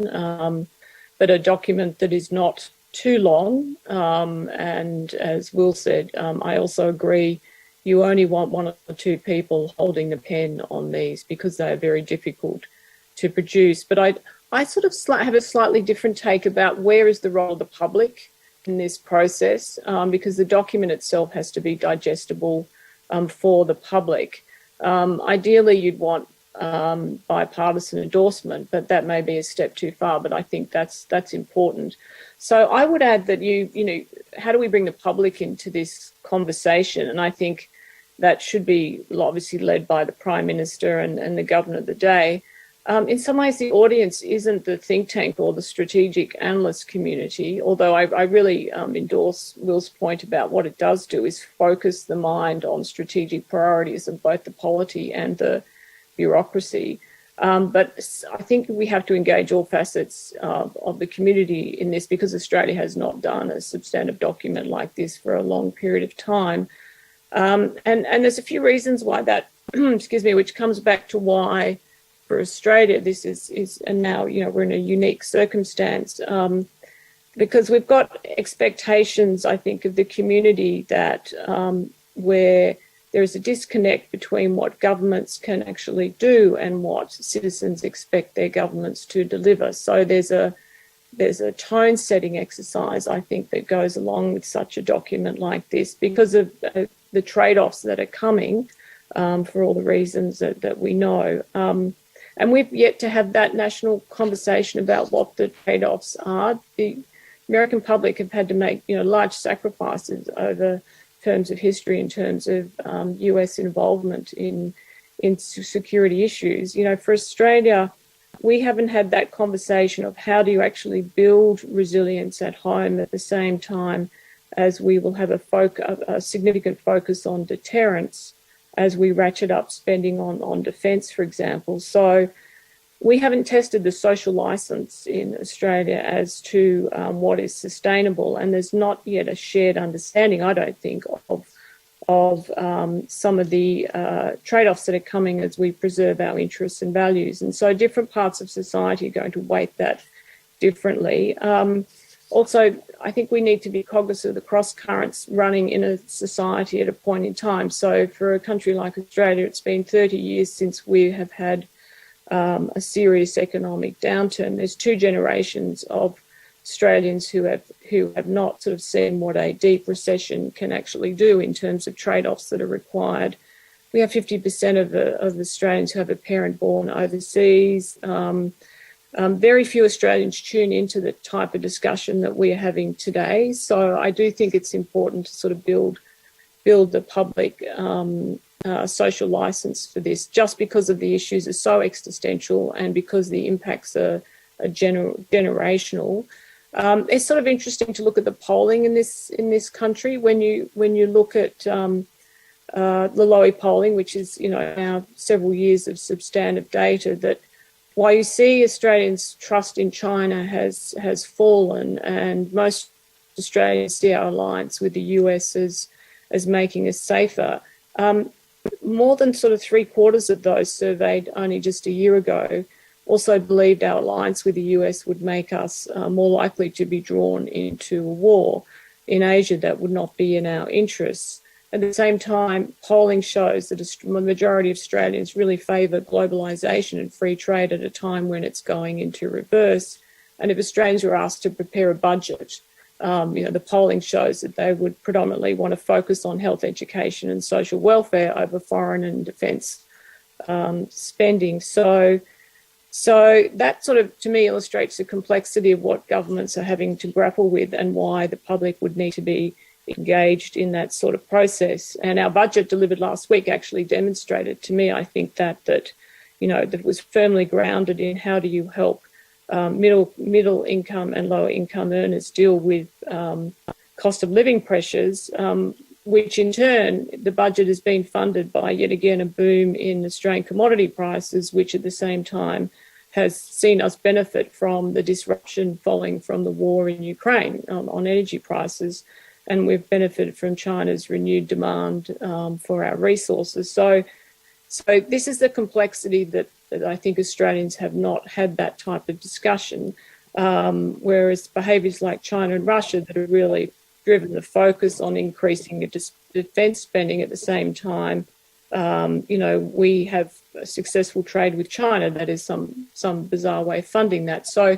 but a document that is not too long. And as Will said, I also agree, you only want one or two people holding the pen on these because they are very difficult to produce. But I sort of have a slightly different take about where is the role of the public in this process, because the document itself has to be digestible for the public. Ideally, you'd want bipartisan endorsement, but that may be a step too far. But I think that's important. So I would add that how do we bring the public into this conversation? And I think that should be obviously led by the Prime Minister and the Governor of the day. In some ways, the audience isn't the think tank or the strategic analyst community, although I really endorse Will's point about what it does do is focus the mind on strategic priorities of both the polity and the bureaucracy. But I think we have to engage all facets of the community in this, because Australia has not done a substantive document like this for a long period of time. And there's a few reasons why that, which comes back to why for Australia this is and now, we're in a unique circumstance, because we've got expectations, I think, of the community that where there is a disconnect between what governments can actually do and what citizens expect their governments to deliver. So there's a tone setting exercise, I think, that goes along with such a document like this, because of the trade-offs that are coming for all the reasons that we know. And we've yet to have that national conversation about what the trade-offs are. The American public have had to make, large sacrifices over terms of history, in terms of US involvement in security issues. For Australia, we haven't had that conversation of how do you actually build resilience at home at the same time as we will have a significant focus on deterrence as we ratchet up spending on defence, for example. So we haven't tested the social licence in Australia as to what is sustainable, and there's not yet a shared understanding, I don't think, of some of the trade-offs that are coming as we preserve our interests and values. And so different parts of society are going to weight that differently. Also, I think we need to be cognizant of the cross currents running in a society at a point in time. So for a country like Australia, it's been 30 years since we have had a serious economic downturn. There's two generations of Australians who have not sort of seen what a deep recession can actually do in terms of trade-offs that are required. We have 50% of Australians who have a parent born overseas. Very few Australians tune into the type of discussion that we are having today. So I do think it's important to sort of build the public social license for this, just because of the issues are so existential and because the impacts are generational. It's sort of interesting to look at the polling in this country. When you look at the Lowy polling, which is, now several years of substantive data, that while you see Australians' trust in China has fallen, and most Australians see our alliance with the US as making us safer, more than sort of 3/4 of those surveyed only just a year ago also believed our alliance with the US would make us more likely to be drawn into a war in Asia that would not be in our interests. At the same time, polling shows that the majority of Australians really favour globalisation and free trade at a time when it's going into reverse. And if Australians were asked to prepare a budget, the polling shows that they would predominantly want to focus on health, education and social welfare over foreign and defence spending. So that sort of, to me, illustrates the complexity of what governments are having to grapple with and why the public would need to be engaged in that sort of process. And our budget delivered last week actually demonstrated to me, I think, that was firmly grounded in how do you help middle income and lower income earners deal with cost of living pressures, which in turn the budget has been funded by yet again a boom in Australian commodity prices, which at the same time has seen us benefit from the disruption following from the war in Ukraine on energy prices. And we've benefited from China's renewed demand for our resources. So this is the complexity that I think Australians have not had that type of discussion, whereas behaviours like China and Russia that have really driven the focus on increasing defence spending at the same time. We have a successful trade with China that is some bizarre way of funding that. So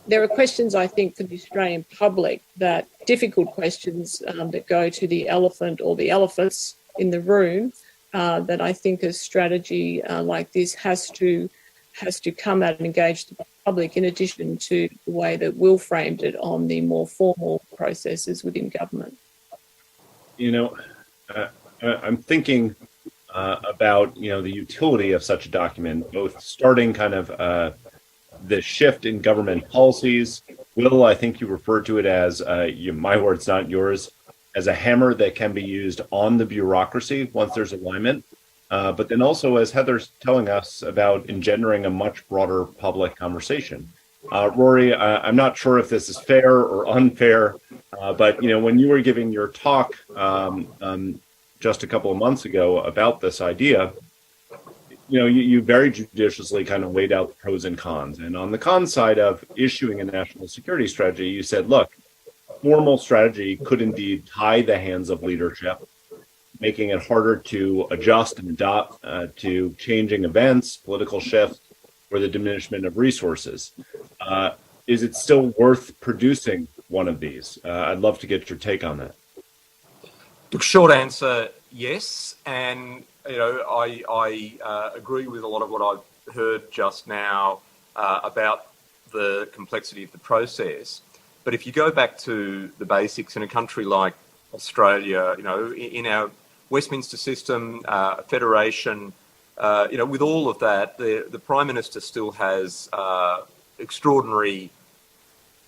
there are questions, I think, for the Australian public, that difficult questions that go to the elephant or the elephants in the room, that I think a strategy like this has to come out and engage the public, in addition to the way that Will framed it on the more formal processes within government. I'm thinking about, the utility of such a document, both starting kind of the shift in government policies. Will, I think you referred to it as, my words, not yours, as a hammer that can be used on the bureaucracy once there's alignment. But then also, as Heather's telling us, about engendering a much broader public conversation. Rory, I'm not sure if this is fair or unfair, but, when you were giving your talk just a couple of months ago about this idea, you very judiciously kind of laid out the pros and cons. And on the con side of issuing a national security strategy, you said, look, formal strategy could indeed tie the hands of leadership, making it harder to adjust and adapt to changing events, political shifts, or the diminishment of resources. Is it still worth producing one of these? I'd love to get your take on that. Look, short answer, yes. And, I agree with a lot of what I've heard just now about the complexity of the process. But if you go back to the basics, in a country like Australia, in our Westminster system, federation, with all of that, the Prime Minister still has extraordinary,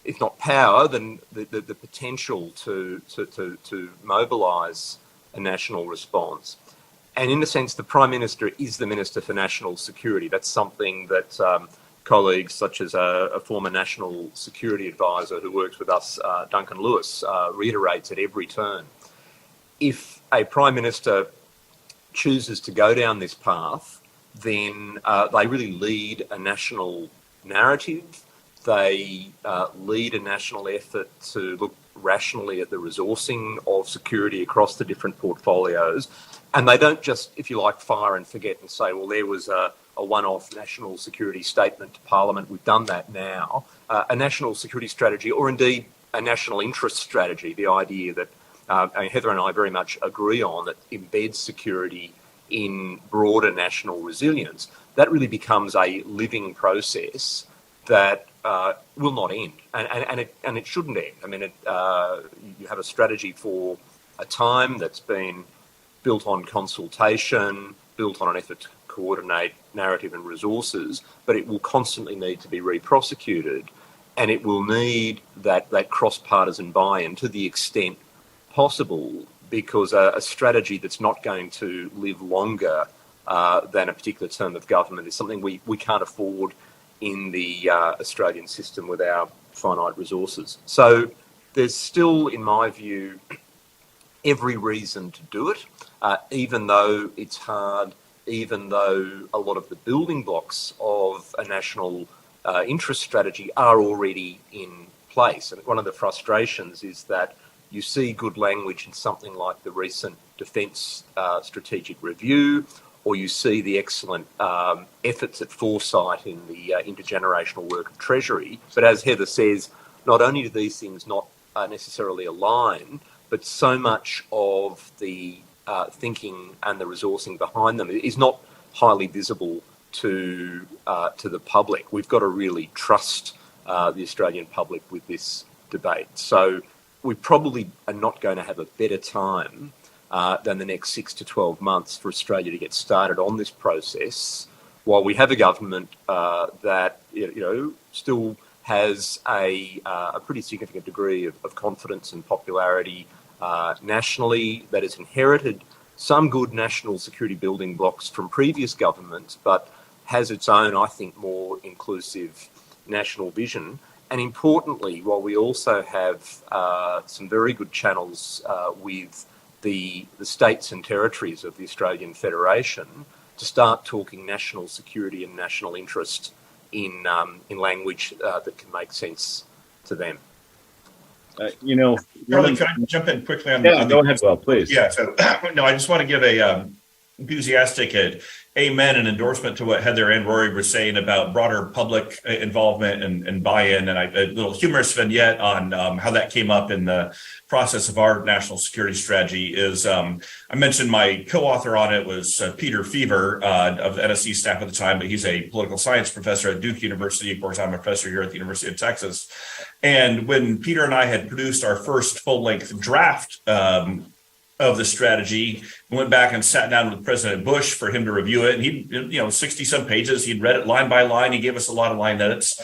if not power, then the potential to mobilise a national response. And in a sense, the Prime Minister is the Minister for National Security. That's something that colleagues such as a former National Security Advisor who works with us, Duncan Lewis, reiterates at every turn. If a Prime Minister chooses to go down this path, then they really lead a national narrative. They lead a national effort to look rationally at the resourcing of security across the different portfolios. And they don't just, if you like, fire and forget and say, well, there was a one-off national security statement to Parliament. We've done that now. A national security strategy, or indeed a national interest strategy, the idea that Heather and I very much agree on, that embeds security in broader national resilience, that really becomes a living process that will not end, and it shouldn't end. I mean, you have a strategy for a time that's been built on consultation, built on an effort to coordinate narrative and resources, but it will constantly need to be re-prosecuted, and it will need that cross-partisan buy-in to the extent possible because a strategy that's not going to live longer than a particular term of government is something we can't afford in the Australian system with our finite resources. So there's still, in my view, every reason to do it, even though it's hard, even though a lot of the building blocks of a national interest strategy are already in place. And one of the frustrations is that you see good language in something like the recent Defence Strategic Review, or you see the excellent efforts at foresight in the intergenerational work of Treasury. But as Heather says, not only do these things not necessarily align, but so much of the thinking and the resourcing behind them is not highly visible to the public. We've got to really trust the Australian public with this debate. So we probably are not going to have a better time than the next 6 to 12 months for Australia to get started on this process, while we have a government that still has a pretty significant degree of confidence and popularity nationally, that has inherited some good national security building blocks from previous governments, but has its own, I think, more inclusive national vision. And importantly, while we also have some very good channels with the states and territories of the Australian Federation to start talking national security and national interest in language that can make sense to them. Charlie, can I jump in quickly on go ahead, Will, please. Yeah, so no, I just want to give a enthusiastic amen and endorsement to what Heather and Rory were saying about broader public involvement and buy-in, and a little humorous vignette on how that came up in the process of our national security strategy is I mentioned my co-author on it was Peter Fever of the NSC staff at the time, but he's a political science professor at Duke University. Of course, I'm a professor here at the University of Texas. And when Peter and I had produced our first full-length draft of the strategy, we went back and sat down with President Bush for him to review it. And he, 60 some pages, he'd read it line by line. He gave us a lot of line edits.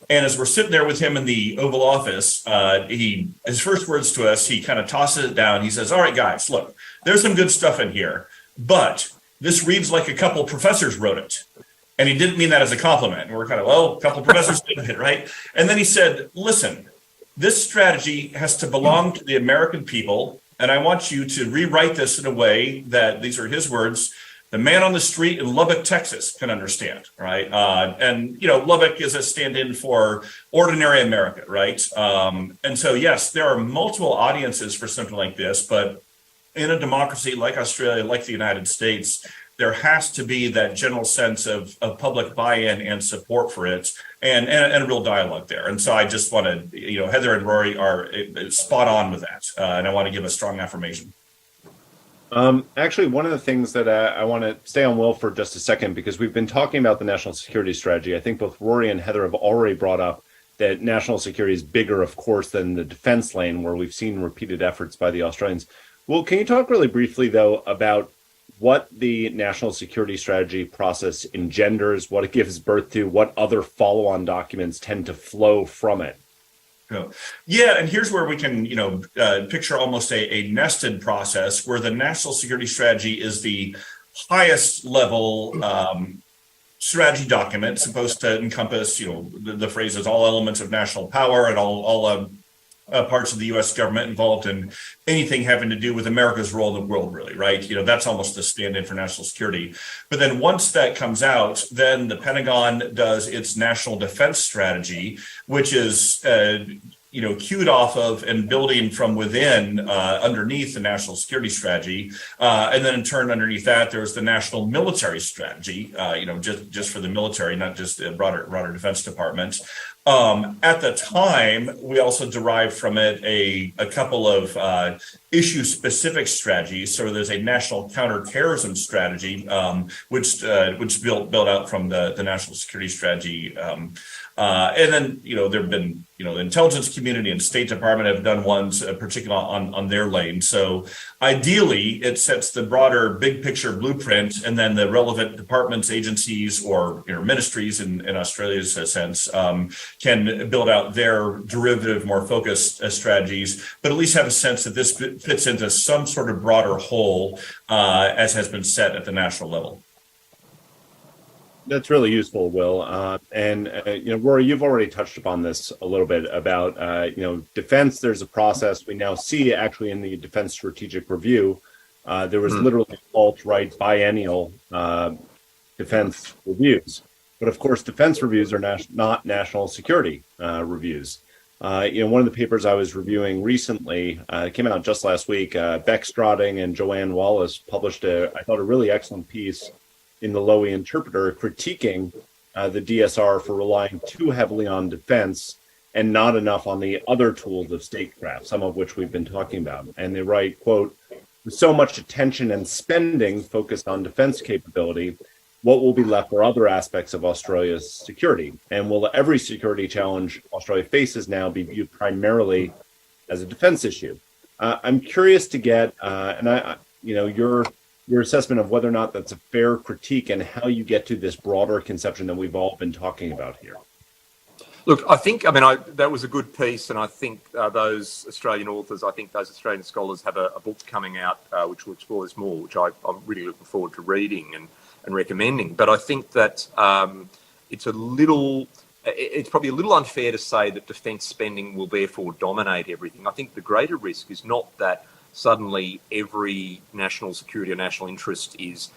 And as we're sitting there with him in the Oval Office, his first words to us, he kind of tosses it down. He says, "All right, guys, look, there's some good stuff in here, but this reads like a couple professors wrote it." And he didn't mean that as a compliment. And we're kind of, well, a couple professors did it, right? And then he said, "Listen, this strategy has to belong to the American people. And I want you to rewrite this in a way that," these are his words, "the man on the street in Lubbock, Texas can understand," right? And Lubbock is a stand-in for ordinary America, right? And so, yes, there are multiple audiences for something like this, but in a democracy like Australia, like the United States, there has to be that general sense of public buy-in and support for it, and a real dialogue there. And so I just want to, Heather and Rory are spot on with that, and I want to give a strong affirmation. Actually, one of the things that I want to stay on Will for just a second, because we've been talking about the national security strategy. I think both Rory and Heather have already brought up that national security is bigger, of course, than the defense lane, where we've seen repeated efforts by the Australians. Well, can you talk really briefly, though, about what the national security strategy process engenders, what it gives birth to, what other follow-on documents tend to flow from it? Yeah, and here's where we can, picture almost a nested process where the national security strategy is the highest level strategy document, supposed to encompass, the phrases, all elements of national power and all parts of the U.S. government involved in anything having to do with America's role in the world, really, right? That's almost the stand-in for national security. But then once that comes out, then the Pentagon does its national defense strategy, which is, cued off of and building from within underneath the national security strategy. And then in turn, underneath that, there's the national military strategy, just for the military, not just the broader defense department. At the time, we also derived from it a couple of issue-specific strategies. So there's a national counterterrorism strategy, which built out from the national security strategy And then, there have been, the intelligence community and State Department have done ones, particularly on their lane. So ideally, it sets the broader big picture blueprint, and then the relevant departments, agencies, or ministries in Australia's sense can build out their derivative, more focused strategies, but at least have a sense that this fits into some sort of broader whole as has been set at the national level. That's really useful, Will. Rory, you've already touched upon this a little bit about, defense. There's a process we now see actually in the Defense Strategic Review. There was literally alt-right biennial defense reviews. But of course, defense reviews are not national security reviews. One of the papers I was reviewing recently came out just last week. Beck Stroding and Joanne Wallace published I thought, a really excellent piece in the Lowy Interpreter critiquing the DSR for relying too heavily on defense and not enough on the other tools of statecraft, some of which we've been talking about. And they write, quote, "With so much attention and spending focused on defense capability, what will be left for other aspects of Australia's security? And will every security challenge Australia faces now be viewed primarily as a defense issue?" I'm curious to get, your assessment of whether or not that's a fair critique and how you get to this broader conception that we've all been talking about here. Look, that was a good piece, and I think those Australian authors, those Australian scholars have a book coming out which will explore this more, which I'm really looking forward to reading and recommending. But I think that it's probably a little unfair to say that defence spending will therefore dominate everything. I think the greater risk is not that suddenly every national security or national interest is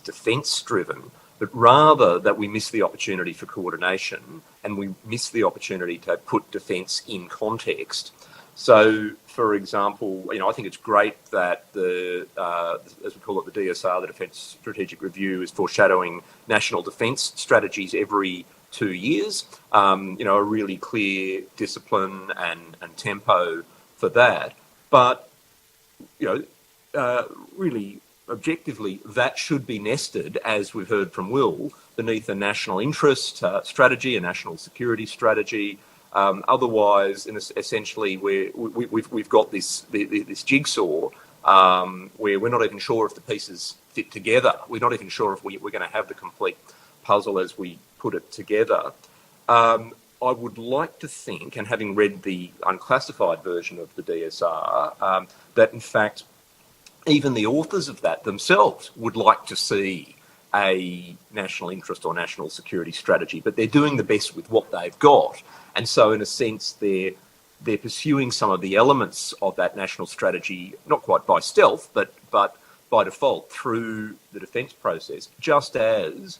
defence driven, but rather that we miss the opportunity for coordination and we miss the opportunity to put defence in context. So, for example, I think it's great that as we call it, the DSR, the Defence Strategic Review, is foreshadowing national defence strategies every 2 years. A really clear discipline and tempo for that. But, really objectively, that should be nested, as we've heard from Will, beneath a national interest strategy, a national security strategy. Otherwise, essentially, we've got this jigsaw where we're not even sure if the pieces fit together. We're not even sure if we're going to have the complete puzzle as we put it together. I would like to think, and having read the unclassified version of the DSR, that in fact, even the authors of that themselves would like to see a national interest or national security strategy, but they're doing the best with what they've got. And so, in a sense, they're pursuing some of the elements of that national strategy, not quite by stealth, but by default through the defence process, just as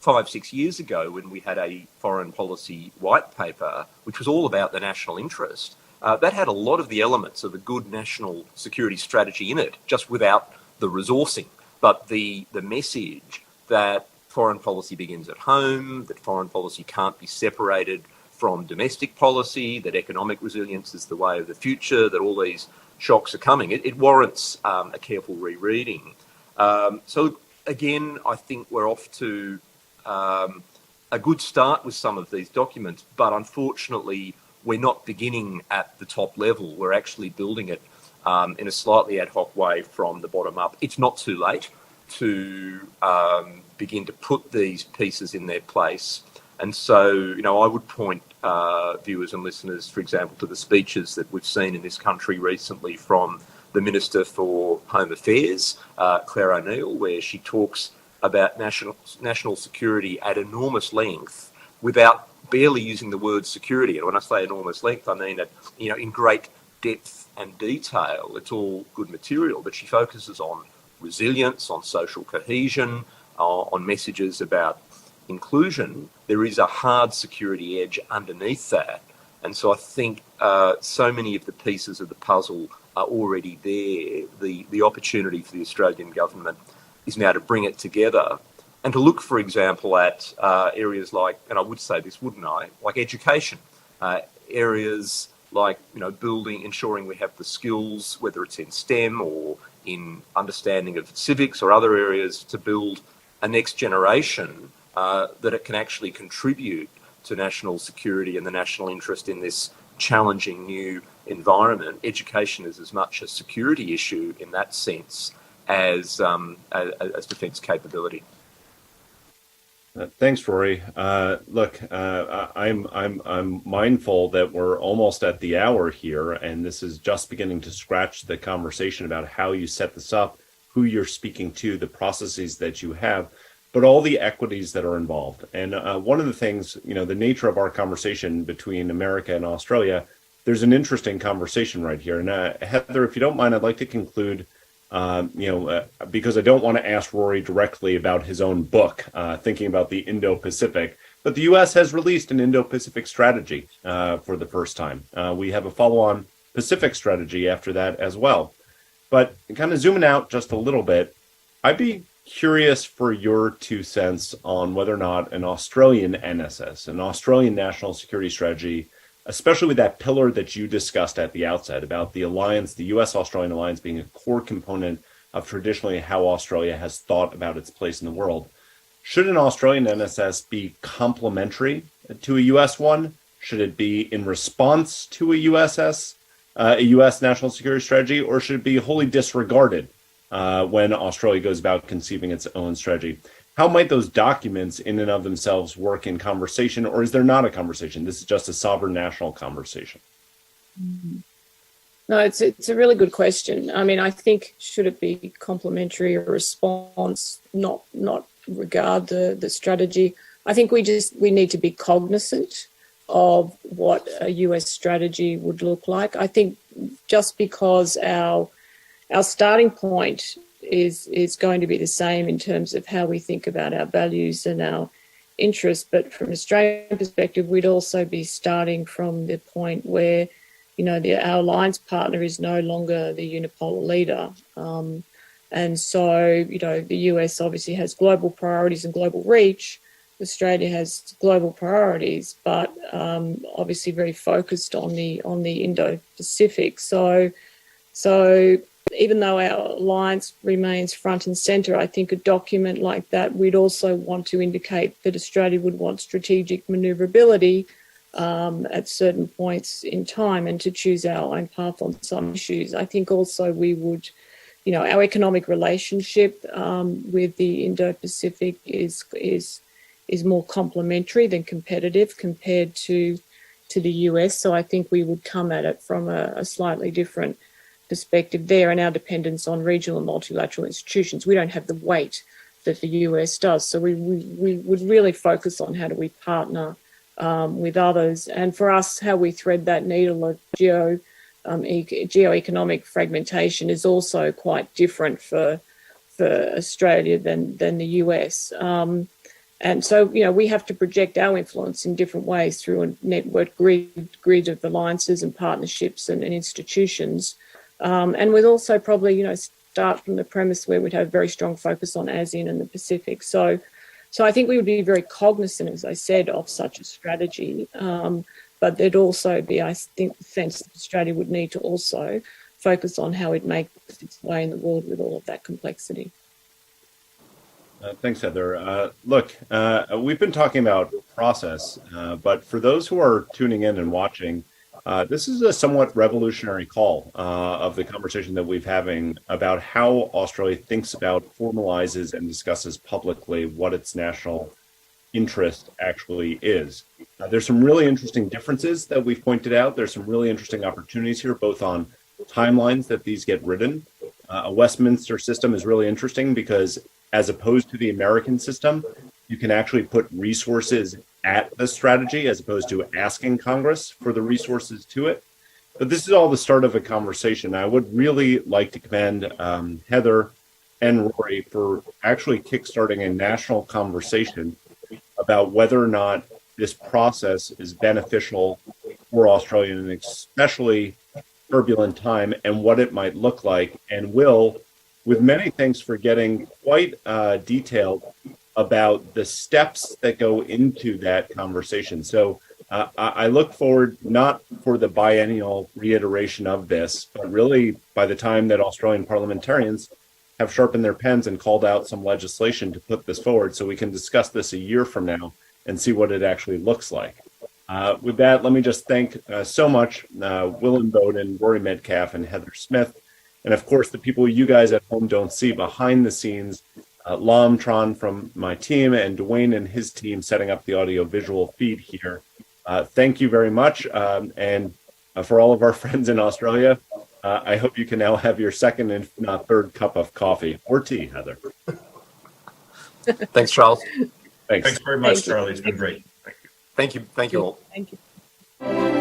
5-6 years ago when we had a foreign policy white paper, which was all about the national interest, that had a lot of the elements of a good national security strategy in it, just without the resourcing. But the message that foreign policy begins at home, that foreign policy can't be separated from domestic policy, that economic resilience is the way of the future, that all these shocks are coming, it warrants a careful rereading. So again, I think we're off to a good start with some of these documents, but unfortunately, we're not beginning at the top level. We're actually building it in a slightly ad hoc way from the bottom up. It's not too late to begin to put these pieces in their place. And so, I would point viewers and listeners, for example, to the speeches that we've seen in this country recently from the Minister for Home Affairs, Claire O'Neill, where she talks about national security at enormous length without barely using the word security. And when I say enormous length, I mean that, in great depth and detail. It's all good material, but she focuses on resilience, on social cohesion, on messages about inclusion. There is a hard security edge underneath that. And so I think so many of the pieces of the puzzle are already there. The opportunity for the Australian government is now to bring it together and to look, for example, at areas like, and I would say this, wouldn't I, like education, areas like, ensuring we have the skills, whether it's in STEM or in understanding of civics or other areas, to build a next generation that it can actually contribute to national security and the national interest in this challenging new environment. Education is as much a security issue in that sense as defence capability. Thanks, Rory. Look, I'm mindful that we're almost at the hour here, and this is just beginning to scratch the conversation about how you set this up, who you're speaking to, the processes that you have, but all the equities that are involved. And one of the things, the nature of our conversation between America and Australia, there's an interesting conversation right here. And Heather, if you don't mind, I'd like to conclude. Because I don't want to ask Rory directly about his own book, thinking about the Indo-Pacific, but the U.S. has released an Indo-Pacific strategy for the first time. We have a follow-on Pacific strategy after that as well. But kind of zooming out just a little bit, I'd be curious for your 2 cents on whether or not an Australian NSS, an Australian national security strategy, especially with that pillar that you discussed at the outset about the alliance, the U.S.-Australian alliance being a core component of traditionally how Australia has thought about its place in the world. Should an Australian NSS be complementary to a U.S. one? Should it be in response to a U.S. national security strategy, or should it be wholly disregarded when Australia goes about conceiving its own strategy? How might those documents in and of themselves work in conversation, or is there not a conversation? This is just a sovereign national conversation. No, it's a really good question. I mean, I think should it be complementary or response, not regard the strategy. I think we need to be cognizant of what a US strategy would look like. I think just because our starting point is going to be the same in terms of how we think about our values and our interests. But from an Australian perspective, we'd also be starting from the point where, our alliance partner is no longer the unipolar leader. And so, the US obviously has global priorities and global reach. Australia has global priorities, but obviously very focused on the Indo-Pacific. So even though our alliance remains front and centre, I think a document like that, we'd also want to indicate that Australia would want strategic manoeuvrability at certain points in time and to choose our own path on some issues. I think also we would, our economic relationship with the Indo-Pacific is more complementary than competitive compared to the US. So I think we would come at it from a slightly different perspective there, and our dependence on regional and multilateral institutions. We don't have the weight that the US does. So we would really focus on how do we partner with others. And for us, how we thread that needle of geoeconomic fragmentation is also quite different for Australia than the US. And so, we have to project our influence in different ways through a network grid of alliances and partnerships and institutions. And we'd also probably, start from the premise where we'd have a very strong focus on ASEAN and the Pacific. So I think we would be very cognizant, as I said, of such a strategy. But there'd also be, I think, the sense that Australia would need to also focus on how it makes its way in the world with all of that complexity. Thanks, Heather. Look, we've been talking about process, but for those who are tuning in and watching, this is a somewhat revolutionary call of the conversation that we've having about how Australia thinks about, formalizes, and discusses publicly what its national interest actually is. There's some really interesting differences that we've pointed out. There's some really interesting opportunities here, both on timelines that these get written. A Westminster system is really interesting because as opposed to the American system, you can actually put resources at the strategy as opposed to asking Congress for the resources to it. But this is all the start of a conversation. I would really like to commend Heather and Rory for actually kickstarting a national conversation about whether or not this process is beneficial for Australia in an especially turbulent time and what it might look like, and will, with many thanks for getting quite detailed about the steps that go into that conversation. So I look forward not for the biennial reiteration of this, but really by the time that Australian parliamentarians have sharpened their pens and called out some legislation to put this forward so we can discuss this a year from now and see what it actually looks like. With that, let me just thank so much Willem Bowden, Rory Metcalf, and Heather Smith. And of course, the people you guys at home don't see behind the scenes, Lam Tron from my team and Dwayne and his team setting up the audio visual feed here. Thank you very much. And for all of our friends in Australia, I hope you can now have your second and if not third cup of coffee or tea, Heather. Thanks, Charles. Thanks. Thanks very much, Charlie. It's been great. Thank you all. Thank you.